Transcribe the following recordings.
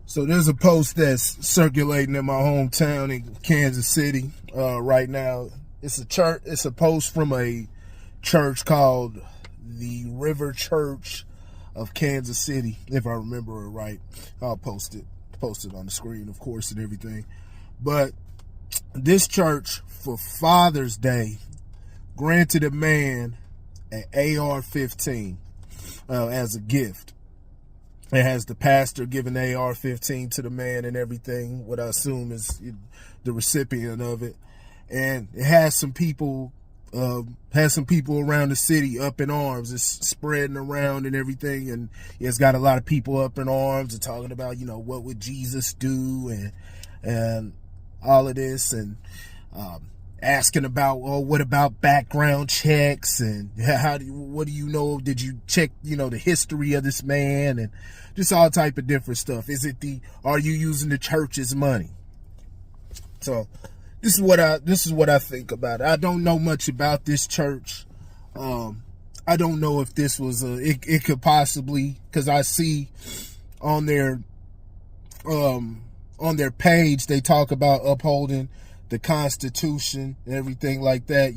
So there's a post that's circulating in my hometown in Kansas City right now. It's a church. It's a post from a church called the River Church of Kansas City, if I remember it right. I'll post it on the screen, of course, and everything. But this church, for Father's Day, granted a man an AR-15 as a gift. It has the pastor giving the AR-15 to the man and everything, what I assume is the recipient of it. And it has some people around the city up in arms. It's spreading around and everything, and it's got a lot of people up in arms and talking about, what would Jesus do and all of this, and asking about, what about background checks, and what do you know? Did you check, the history of this man, and just all type of different stuff. Are you using the church's money? So this is what I think about it. I don't know much about this church. I don't know if this was it could possibly, because I see on their page they talk about upholding the Constitution and everything like that,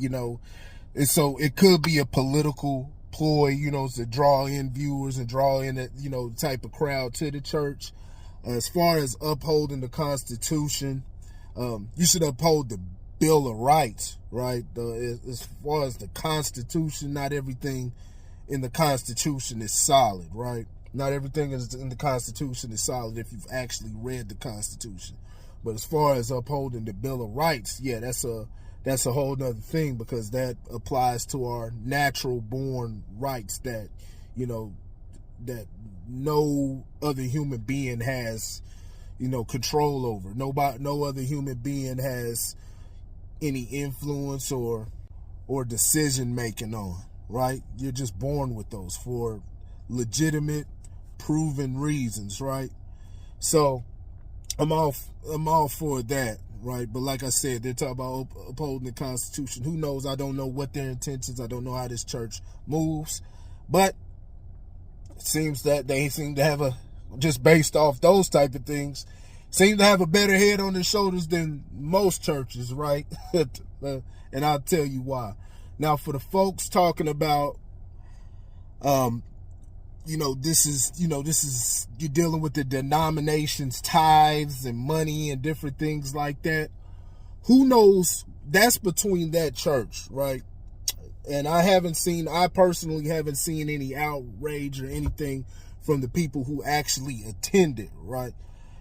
and so it could be a political ploy, to draw in viewers and draw in that, type of crowd to the church. As far as upholding the Constitution, you should uphold the Bill of Rights, right? As far as the Constitution, not everything in the Constitution is solid, right? Not everything in the Constitution is solid if you've actually read the Constitution. But as far as upholding the Bill of Rights, yeah, that's a whole nother thing, because that applies to our natural born rights that, that no other human being has, control over. No other human being has any influence or decision making on, right? You're just born with those for legitimate, proven reasons, right? So I'm all for that, right? But like I said, they're talking about upholding the Constitution. Who knows? I don't know what their intentions. I don't know how this church moves, but it seems that they seem to have just based off those type of things, seem to have a better head on their shoulders than most churches, right? And I'll tell you why. Now, for the folks talking about, this is you're dealing with the denomination's tithes and money and different things like that. Who knows? That's between that church, right? And I personally haven't seen any outrage or anything from the people who actually attended, right?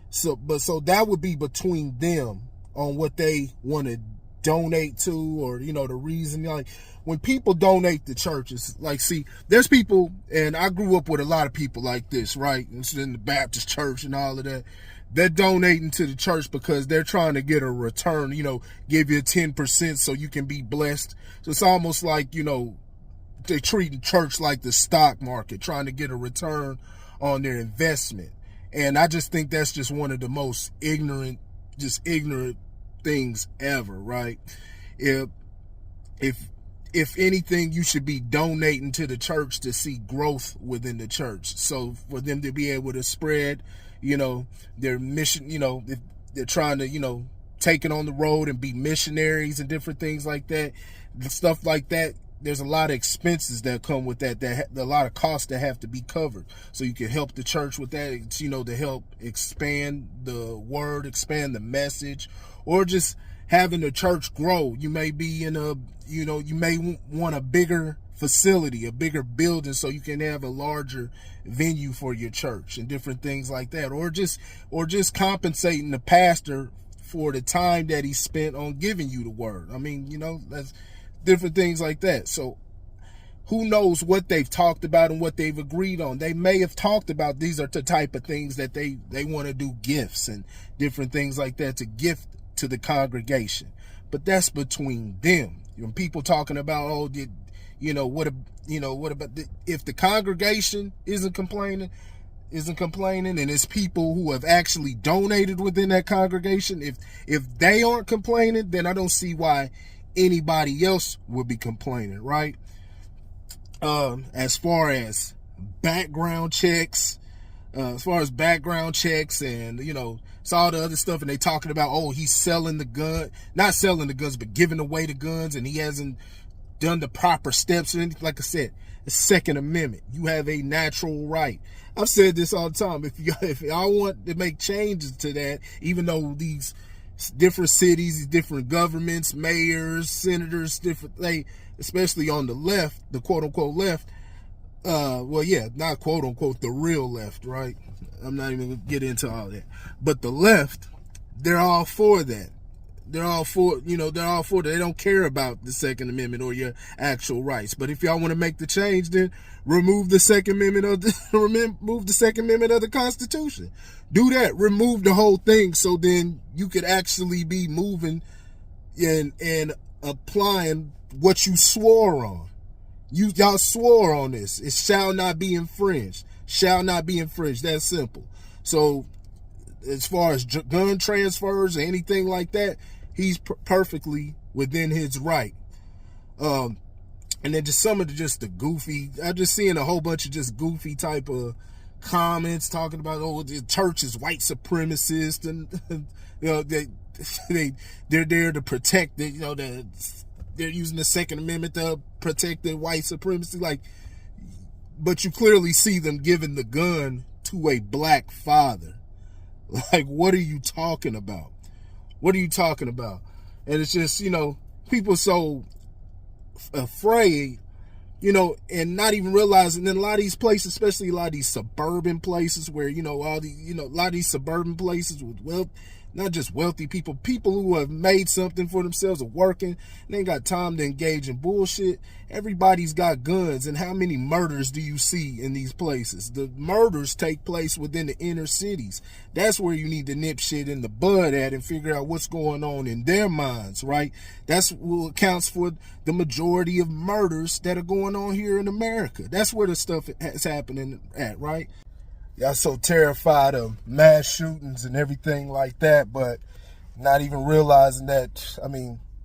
So that would be between them on what they want to donate to, or, the reason, like, when people donate to churches, like, see, there's people, and I grew up with a lot of people like this, right? It's in the Baptist church and all of that. They're donating to the church because they're trying to get a return, give you 10% so you can be blessed. So it's almost like, they treat church like the stock market, trying to get a return on their investment. And I just think that's just one of the most ignorant things ever, right? If anything, you should be donating to the church to see growth within the church. So for them to be able to spread, their mission, if they're trying to, take it on the road and be missionaries and different things like that, stuff like that. There's a lot of expenses that come with that, a lot of costs that have to be covered. So you can help the church with that, to help expand the word, expand the message, or just having the church grow. You may be you may want a bigger facility, a bigger building, so you can have a larger venue for your church and different things like that. Or just compensating the pastor for the time that he spent on giving you the word. I mean, that's different things like that. So who knows what they've talked about and what they've agreed on. They may have talked about these are the type of things that they want to do, gifts and different things like that, to gift to the congregation. But that's between them. When people talking about, what about if the congregation isn't complaining, and it's people who have actually donated within that congregation, if they aren't complaining, then I don't see why anybody else would be complaining, right? As far as background checks, as far as background checks and, it's all the other stuff. And they talking about, oh, he's selling the gun, not selling the guns, but giving away the guns. And he hasn't done the proper steps. And like I said, the Second Amendment, you have a natural right. I've said this all the time. If y'all want to make changes to that, even though these different cities, these different governments, mayors, senators, especially on the left, the quote unquote left, not quote unquote, the real left, right? I'm not even gonna get into all that. But the left, they're all for that. They're all for that. They don't care about the Second Amendment or your actual rights. But if y'all want to make the change, then remove the Second Amendment of the Constitution. Do that. Remove the whole thing, so then you could actually be moving and applying what you swore on. Y'all swore on this. It shall not be infringed. Shall not be infringed. That's simple. So as far as gun transfers or anything like that, he's perfectly within his right. And then just some of the goofy, I'm just seeing a whole bunch of just goofy type of comments talking about, oh, the church is white supremacist, and they're there to protect they're using the Second Amendment to protect the white supremacy. But you clearly see them giving the gun to a black father. What are you talking about? What are you talking about? And it's just, people are so afraid, and not even realizing that a lot of these places, especially a lot of these suburban places where, a lot of these suburban places with wealth, not just wealthy people who have made something for themselves, are working, they ain't got time to engage in bullshit. Everybody's got guns. And how many murders do you see in these places? The murders take place within the inner cities. That's where you need to nip shit in the bud at and figure out what's going on in their minds, right? That's what accounts for the majority of murders that are going on here in America. That's where the stuff is happening at, right? Y'all so terrified of mass shootings and everything like that, but not even realizing that,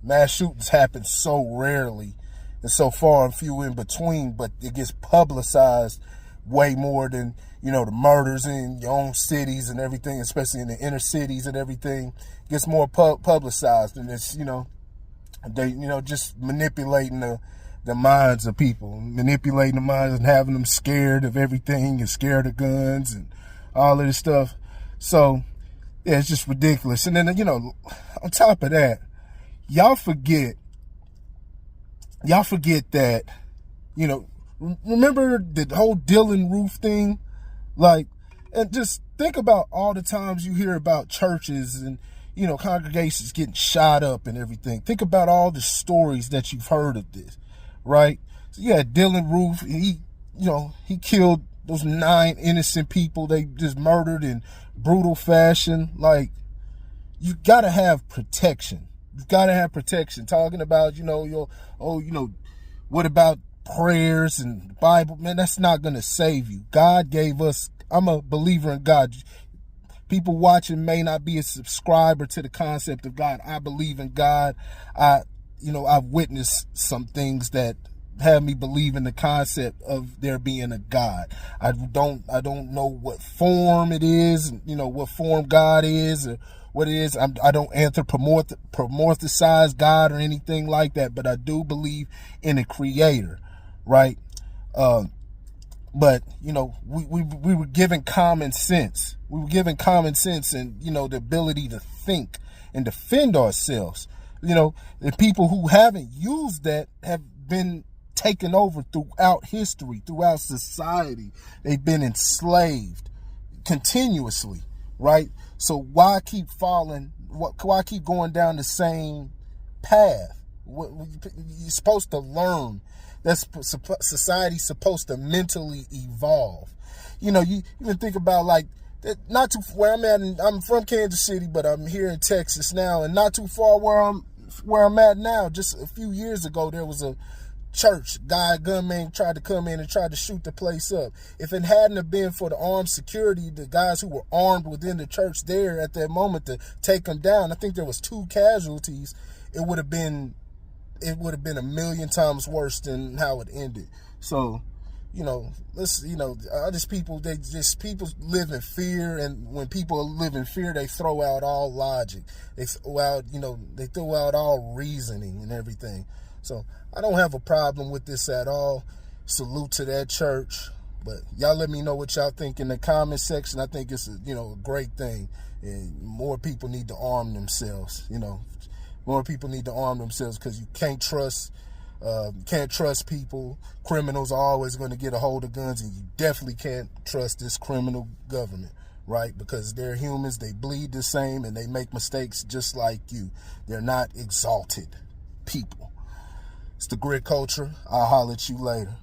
mass shootings happen so rarely and so far and few in between, but it gets publicized way more than, the murders in your own cities and everything, especially in the inner cities and everything. It gets more publicized, and it's, just manipulating the minds of people, manipulating the minds and having them scared of everything and scared of guns and all of this stuff. So, yeah, it's just ridiculous. And then, on top of that, y'all forget that, remember the whole Dylan Roof thing? And just think about all the times you hear about churches and, congregations getting shot up and everything. Think about all the stories that you've heard of this. Right? So Dylan Roof, he killed those 9 innocent people they just murdered in brutal fashion. You gotta have protection. You gotta have protection. Talking about, what about prayers and the Bible? Man, that's not gonna save you. God gave us, I'm a believer in God. People watching may not be a subscriber to the concept of God. I believe in God. I've witnessed some things that have me believe in the concept of there being a God. I don't know what form it is, what form God is or what it is. I don't anthropomorphize God or anything like that, but I do believe in a creator, right? But, we were given common sense. We were given common sense and, the ability to think and defend ourselves. The people who haven't used that have been taken over throughout history, throughout society. They've been enslaved continuously, right? So why keep why keep going down the same path? You're supposed to learn. That's society's supposed to mentally evolve. You even think about not too where I'm at. I'm from Kansas City, but I'm here in Texas now, and not too far where I'm at now. Just a few years ago, there was a church gunman tried to come in and tried to shoot the place up. If it hadn't have been for the armed security, the guys who were armed within the church there at that moment to take them down, I think there was 2 casualties. It would have been a million times worse than how it ended. So, all these people, people live in fear, and when people live in fear, they throw out all logic. They throw out all reasoning and everything. So I don't have a problem with this at all. Salute to that church. But y'all let me know what y'all think in the comment section. I think it's a great thing, and more people need to arm themselves. More people need to arm themselves, because you can't trust people. Criminals are always going to get a hold of guns, and you definitely can't trust this criminal government, right? Because they're humans, they bleed the same, and they make mistakes just like you. They're not exalted people. It's the Grit Culture. I'll holler at you later.